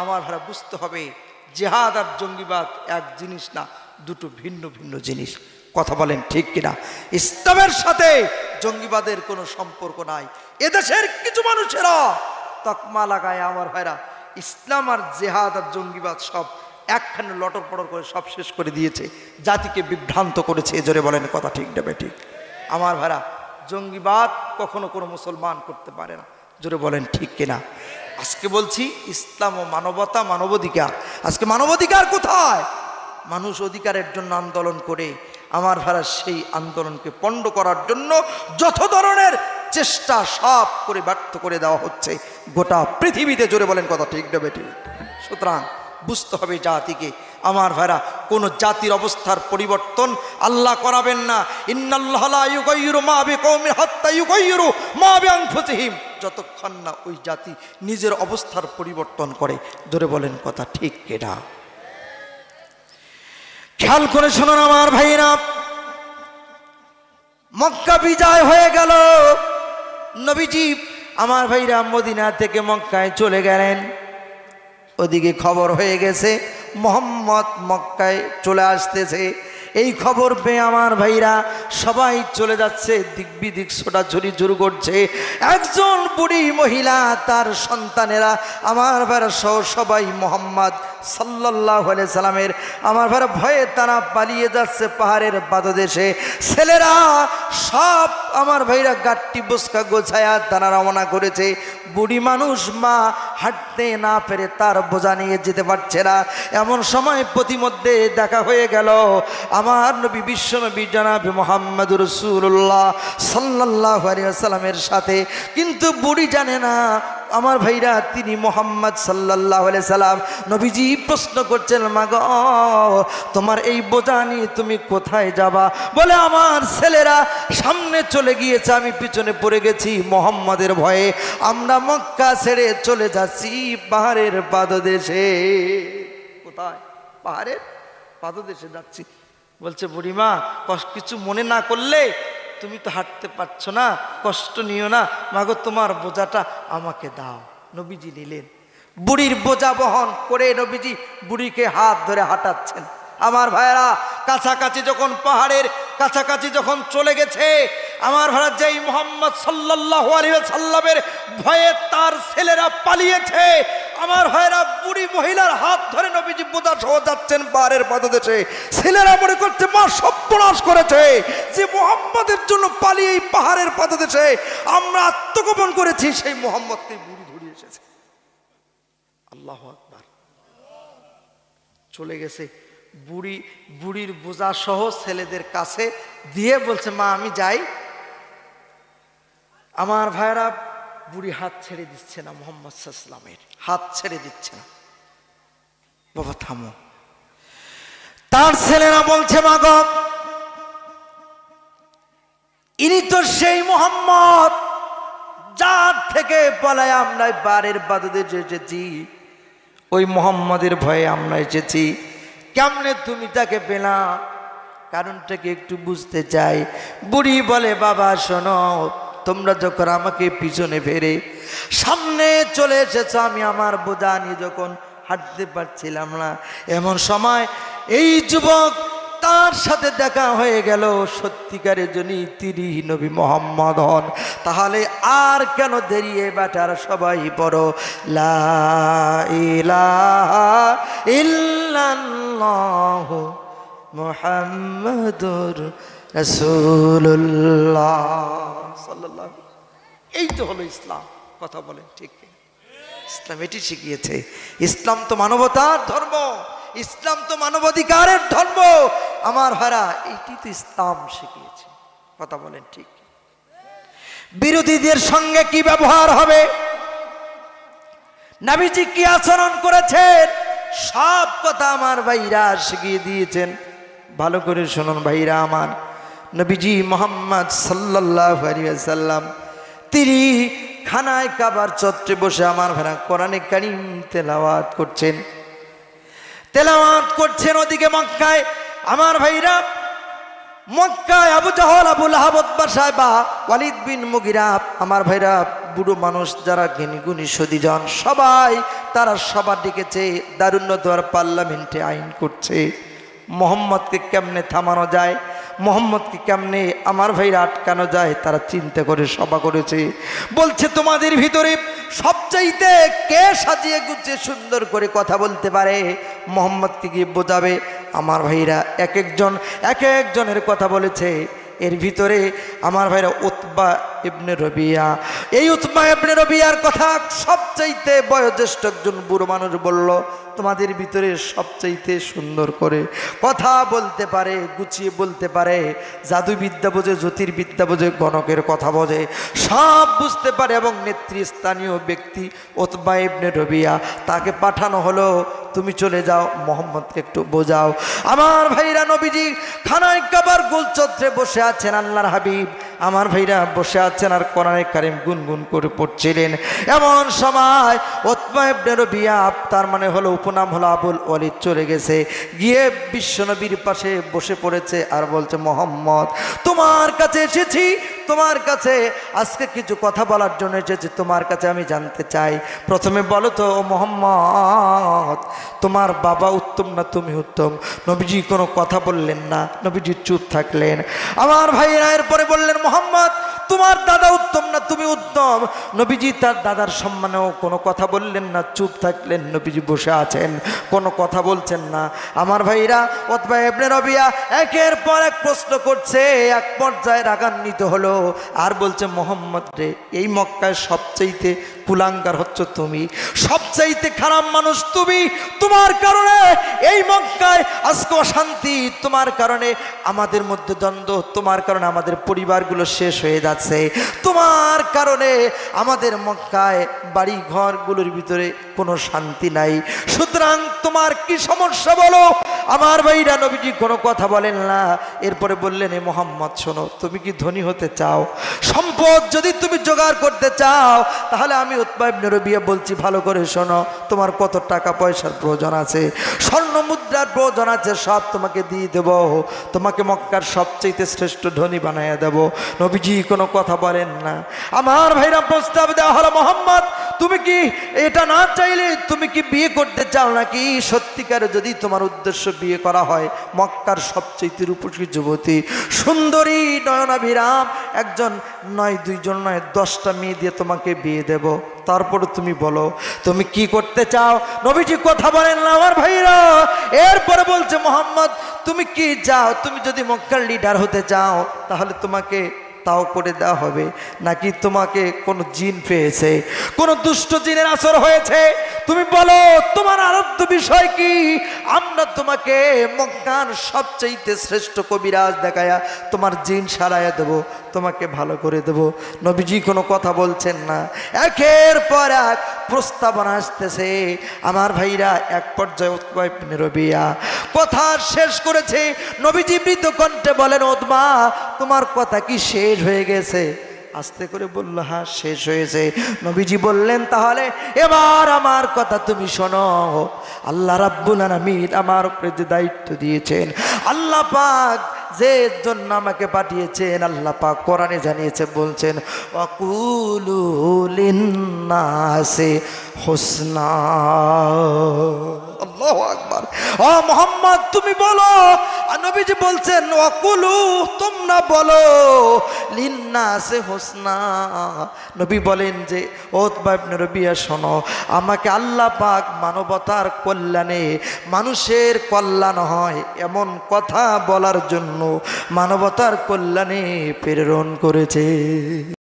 আমার ভাইরা বুঝতে হবে জিহাদ আর জঙ্গিবাদ এক জিনিস না, দুটো ভিন্ন ভিন্ন জিনিস। কথা বলেন ঠিক কিনা? ইসলামের সাথে জঙ্গিবাদের কোনো সম্পর্ক নাই। এদেশের কিছু মানুষেরা তকমা লাগায় আমার ভাইরা ইসলাম আর জিহাদ আর জঙ্গিবাদ সব একখানে লটর পটর করে সব শেষ করে দিয়েছে, জাতিকে বিভ্রান্ত করেছে। জোরে বলেন কথা ঠিক না বেঠিক? আমার ভাইরা জঙ্গিবাদ কখনো কোনো মুসলমান করতে পারে না। জোরে বলেন ঠিক কিনা? আজকে বলছি ইসলাম ও মানবতা, মানবাধিকার। আজকে মানবাধিকার কোথায়? মানুষ অধিকারের জন্য আন্দোলন করে আমার ভাইরা সেই আন্দোলনকে পণ্ড করার জন্য যত ধরনের চেষ্টা সব করে ব্যর্থ করে দেওয়া হচ্ছে গোটা পৃথিবীতে। জোরে বলেন কথা ঠিক না বেঠিক? সুতরাং বুঝতে হবে জাতিকে আমার ভাইরা কোন জাতির অবস্থার পরিবর্তন আল্লাহ করাবেন না। ইন্নাল্লাহা লা ইউগাইয়িরু মা বিকওমিন হাত্তা ইউগাইয়িরু মা বিআনফুসিহিম, যতক্ষণ না ওই জাতি নিজের অবস্থার পরিবর্তন করে। ধরে বলেন কথা ঠিক কিনা? খেয়াল করে শুনুন আমার ভাইরা, মক্কা বিজয় হয়ে গেল। নবীজি আমার ভাইরা মদিনা থেকে মক্কায় চলে গেলেন। ওদিকে খবর হয়ে গেছে মুহাম্মদ মক্কায় চলে আসতেছে। এই খবর পেয়ে আমার ভাইরা সবাই চলে যাচ্ছে, দিক বিদিক ছোটাছুটি শুরু করছে। একজন বুড়ি মহিলা তার সন্তানেরা আমার ভাইরা সহ সবাই মুহাম্মদ সাল্লাল্লাহু আলাইহি সাল্লামের আমার ভাইরা ভয়ে তারা পালিয়ে যাচ্ছে পাহাড়ের পাদদেশে। ছেলেরা সব আমার ভাইরা গাট্টি বস্কা গোছায়া তারা রওনা করেছে। বুড়ি মানুষ মা হাঁটতে না পেরে তার বোঝা নিয়ে যেতে পারছে না। এমন সময় প্রতিমধ্যে দেখা হয়ে গেল আমার নবী বিশ্বনবী জনাব মুহাম্মদুর রাসূলুল্লাহ সাল্লাল্লাহু আলাইহি ওয়াসাল্লামের সাথে। কিন্তু বুড়ি জানে না আমার ভাইরা তিনি মুহাম্মদ সাল্লাল্লাহু আলাইহি সাল্লাম। নবীজি প্রশ্ন করছেন, মা গো তোমার এই বোঝা নিয়ে তুমি কোথায় যাবা? বলে আমার ছেলেরা সামনে চলে গিয়েছে, আমি পিছনে পড়ে গেছি মুহাম্মদের ভয়ে। আমরা মক্কা ছেড়ে চলে যাচ্ছি পাহাড়ের পাদদেশে। কোথায়? পাহাড়ের পাদদেশে যাচ্ছি। বলছে বুড়িমা কিছু মনে না করলে, তুমি তো হাঁটতে পারছো না, কষ্ট নিও না, মাগো তোমার বোঝাটা আমাকে দাও। নবীজি নিলেন। বুড়ির বোঝা বহন করে নবীজি বুড়িকে হাত ধরে হাঁটাচ্ছেন। আমার ভাইরা কাছাকাছি যখন পাহাড়ের কাছাকাছি যখন চলে গেছে আমার ভাইরা যেই মুহাম্মদ সাল্লাল্লাহু আলাইহি ওয়াসাল্লামের ভয়ে তার ছেলেরা পালিয়েছে, আমার ভাইরা বুড়ি মহিলার হাত ধরে নবীজি বোঝা সহ যাচ্ছেন পাহাড়ের পাদদেশে। ছেলেরা মনে করছে মা সর্বনাশ করেছে, যে মুহাম্মদের জন্য পালিয়ে এই পাহাড়ের পাদদেশে আমরা আত্মগোপন করেছি সেই মুহাম্মদকে বুড়ি ধরে এসেছে। আল্লাহু আকবার। চলে গেছে বুড়ির বোঝা সহ ছেলেদের কাছে দিয়ে বলছে মা আমি যাই। আমার ভাইরা বুড়ি হাত ছেড়ে দিচ্ছে না, মুহাম্মদ সাল্লাল্লাহু আলাইহি ওয়াসাল্লামের হাত ছেড়ে দিচ্ছে না। বাবা থামো। তার ছেলেরা বলছে মা গো ইনি তো সেই মুহাম্মদ যার থেকে পালায় আমরা পাহাড়ের পাদদেশে এসেছি, ওই মুহাম্মদের ভয়ে আমরা এসেছি। কেমনে তুমি তাকে পেলা? কারণটাকে একটু বুঝতে চাই। বুড়ি বলে বাবা শোনো, তোমরা যখন আমাকে পিছনে ফেরে সামনে চলে এসেছ, আমি আমার বোঝা নিয়ে যখন হাঁটতে পারছিলাম না, এমন সময় এই যুবক তার সাথে দেখা হয়ে গেল। সত্যিকারের জন্য তিনি নবী মুহাম্মদ হন। তাহলে আর কেন দেরি? এবার সবাই পড়ো লা ইলাহা ইল্লাল্লাহু মুহাম্মাদুর রাসূলুল্লাহ সাল্লাল্লাহু। এই তো হলো ইসলাম। কথা বলেন ঠিক? ইসলাম এটি শিখিয়েছে। ইসলাম তো মানবতার ধর্ম, ইসলাম তো মানবাধিকারের ধর্ম। আমার ভাইরা এটি তো ইসলাম শিখিয়েছে। কথা বলেন ঠিক? বিরোধীদের সঙ্গে কি ব্যবহার হবে, নবীজি কি আচরণ করেছেন, সব কথা আমার ভাইরা শিখিয়ে দিয়েছেন। ভালো করে শুনুন ভাইরা আমার। নবীজি মুহাম্মদ সাল্লাল্লাহু আলাইহি ওয়াসাল্লাম তিনি খানায় কাবার চত্বরে বসে আমার ভাইরা কোরআনে কারীম তেলাওয়াত করছেন। ওদিকে মক্কায় আমার ভাইরা মক্কায় আবু জাহল, আবু লাহাব, উতবা সাহেবা, ওয়ালিদ বিন মুগিরা, আমার ভাইরা বুড়ো মানুষ যারা জ্ঞানীগুণী সদীজন সবাই তারা সবার ডেকেছে, দারুণ্যদ্বার পার্লামেন্টে আইন করছে মোহাম্মদকে কেমনে থামানো যায়, মোহাম্মদকে কেমনে আমার ভাইরা আটকানো যায়, তারা চিন্তা করে সভা করেছে। বলছে তোমাদের ভিতরে সবচাইতে কে সাজিয়ে গুছিয়ে সুন্দর করে কথা বলতে পারে, মোহাম্মদকে গিয়ে বোঝাবে। আমার ভাইরা এক একজনের কথা বলেছে। এর ভিতরে আমার ভাইরা উতবা ইবনে রবিয়া, এই উতবা ইবনে রবিয়ার কথা সবচাইতে বয়োজ্যেষ্ঠ একজন বুড়ো মানুষ বলল, তোমাদের ভিতরে সবচাইতে সুন্দর করে কথা বলতে পারে, গুছিয়ে বলতে পারে, জাদুবিদ্যা বোঝে, জ্যোতির্বিদ্যা বোঝে, গণকের কথা বোঝে, সব বুঝতে পারে এবং নেতৃস্থানীয় ব্যক্তি উতবা ইবনে রবিয়া, তাকে পাঠানো হলো, তুমি চলে যাও, মোহাম্মদকে একটু বোঝাও। আমার ভাইরা নবীজি খানায় কাবার গোলচত্রে বসে আছেন, আল্লাহর হাবিব আমার ভাইরা বসে আছেন আর কোরআনে কারিম গুনগুন করে পড়ছিলেন। এমন সময় উতবা ইবনে রবিয়া, তার মানে হলো উপনাম হলো আবুল ওয়ালিদ, চলে গেছে, গিয়ে বিশ্বনবীর পাশে বসে পড়েছে আর বলছে, মোহাম্মদ তোমার কাছে এসেছি, তোমার কাছে আজকে কিছু কথা বলার জন্য এসেছি, তোমার কাছে আমি জানতে চাই, প্রথমে বলো তো ও মোহাম্মদ, তোমার বাবা উত্তম না তুমি উত্তম? নবীজি কোনো কথা বললেন না, নবীজি চুপ থাকলেন। আমার ভাইরা এরপরে বললেন, মোহাম্মদ তোমার দাদা উত্তম না তুমি উত্তম? নবীজি তার দাদার সম্মানেও কোনো কথা বললেন না, চুপ থাকলেন। নবীজি বসে আছেন, কোনো কথা বলছেন না। আমার ভাইরা উতবা ইবনে রবিয়া একের পর এক প্রশ্ন করছে, এক পর্যায়ে রাগান্বিত হলো আর বলছে, মোহাম্মদ রে, এই মক্কায় সবচাইতে কুলাঙ্গার হচ্ছে তুমি, সবচাইতে খারাপ মানুষ তুমি, তোমার কারণে এই মক্কায় আজকে অশান্তি, তোমার কারণে আমাদের মধ্যে দ্বন্দ্ব, তোমার কারণে আমাদের পরিবারগুলো শেষ হয়ে যাচ্ছে, তোমার কারণে আমাদের মক্কায় বাড়ি ঘরগুলোর ভিতরে কোনো শান্তি নাই, সুতরাং তোমার কি সমস্যা বলো? আমার ভাইরা নবীজি কোনো কথা বলেন না। এরপরে বললেন, এ মোহাম্মদ শোনো, তুমি কি ধনী হতে চাও? সম্পদ যদি তুমি জোগাড় করতে চাও, তাহলে আমি উতবা ইবনে রবিয়া বলছি, ভালো করে শোনো, তোমার কত টাকা পয়সার প্রয়োজন আছে, স্বর্ণ মুদ্রার প্রয়োজন আছে, সব তোমাকে দিয়ে দেব, তোমাকে মক্কার সবচেয়ে শ্রেষ্ঠ ধনী বানাইয়া দেব। নবীজি কোনো কথা বলেন না। আমার ভাইরা প্রস্তাব দেওয়া হলো, মোহাম্মদ তুমি কি এটা না চাইলে তুমি কি বিয়ে করতে চাও নাকি? সত্যিকারে যদি তোমার উদ্দেশ্য বিয়ে করা হয়, মক্কার সবচেয়ে রূপসী যুবতী, সুন্দরী, নয়নাভিরাম একজন নয়, দুইজন নয়, 10টা মেয়ে দিয়ে তোমাকে বিয়ে দেব, তারপরে তুমি বলো তুমি কি করতে চাও। নবীজি কথা বলেন না আমার ভাইরা। এরপরে বলছে, মোহাম্মদ তুমি কি চাও? তুমি যদি মক্কার লিডার হতে চাও, তাহলে তোমাকে তাও করে দেওয়া হবে, নাকি তোমাকে কোনো জিন পেয়েছে, কোনো দুষ্ট জিনের আসর হয়েছে? তুমি বলো তোমার আরাধ্য বিষয় কি? আমরা তোমাকে মক্কার সবচেয়ে শ্রেষ্ঠ কবিরাজ দেখায়া তোমার জিন সারাইয়া দেব, তোমাকে ভালো করে দেব। নবীজি কোনো কথা বলছেন না। একের পর এক প্রস্তাবনা আসতেছে। আমার ভাইরা এক পর্যায়ে উতবা ইবনে রবিয়া কথা শেষ করেছে। নবীজি মৃত কণ্ঠে বলেন, উতবা তোমার কথা কি শেষ হয়ে গেছে? আস্তে করে বলল, হ্যাঁ শেষ হয়েছে। নবীজি বললেন, তাহলে এবার আমার কথা তুমি শোনো। আল্লাহ রাব্বুল আলামিন আমার উপরে যে দায়িত্ব দিয়েছেন, আল্লাহ পাক যে জন্য আমাকে পাঠিয়েছেন, আল্লাহ পাক কোরআনে জানিয়েছে, বলছেন, ওয়াকুলু লিন্নাসি হুসনা। আল্লাহু আকবার। ও মুহাম্মদ তুমি বলো। আর নবীজি বলছেন, ওয়াকুলু তোমরা বলো লিন্নাসি হুসনা। নবী বলেন যে, উতবা ইবনে রবিয়া শোনো, আমাকে আল্লাহ পাক মানবতার কল্যাণে, মানুষের কল্যাণ হয় এমন কথা বলার জন্য মানবতার কল্যাণে প্রেরণ করেছে।